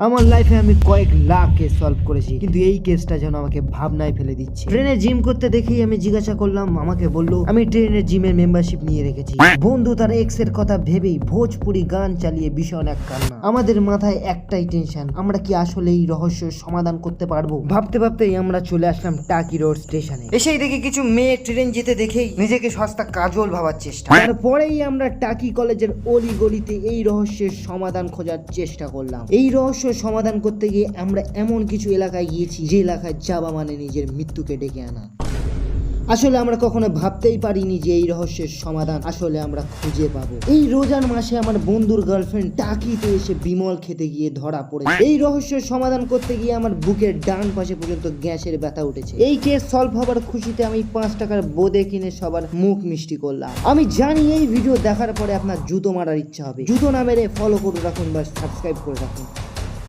আমার লাইফে আমি কয়েক লাখ কেস সলভ করেছি, কিন্তু এই কেসটা যেন আমাকে ভাবনায় ফেলে দিচ্ছে। ট্রেনে জিম করতে দেখেই আমি জিজ্ঞাসা করলাম, আমাকে বললো আমি ট্রেনের জিমের মেম্বারশিপ নিয়ে রেখেছি। বন্ধু তার এক্স এর কথা ভেবেই ভোজপুরি গান চালিয়ে ভীষণ এক কান্না। আমাদের মাথায় একটাই টেনশন, আমরা কি আসলে এই রহস্যের সমাধান করতে পারবো? ভাবতে ভাবতেই আমরা চলে আসলাম টাকি রোড স্টেশনে। এসেই দেখি কিছু মেয়ে ট্রেন যেতে দেখেই নিজেকে সস্তা কাজল ভাবার চেষ্টা। তারপরেই আমরা টাকি কলেজের অলি গলিতে এই রহস্যের সমাধান খোঁজার চেষ্টা করলাম। এই রহস্য সমাধান করতে গিয়ে আমরা এমন কিছু এলাকায় গিয়েছি যে এলাকায় যাওয়া মানে নিজের মৃত্যুকে ডেকে আনা। আসলে আমরা কখনো ভাবতেই পারিনি যে এই রহস্যের সমাধান আসলে আমরা খুঁজে পাবো। এই রোজার মাসে আমার বন্ধুর গার্লফ্রেন্ড টাকিতে এসে বিমল খেতে গিয়ে ধরা পড়ে। এই রহস্যের সমাধান করতে গিয়ে আমার বুকের ডান পাশে পর্যন্ত গ্যাসের ব্যথা উঠেছে। এই কেস সলভ হবার খুশিতে আমি 5 টাকার বোঁদে কিনে সবার মুখ মিষ্টি করলাম। আমি জানি এই ভিডিও দেখার পরে আপনার জুতো মারার ইচ্ছা হবে। জুতো না মেরে ফলো করে রাখুন বা সাবস্ক্রাইব করে রাখুন।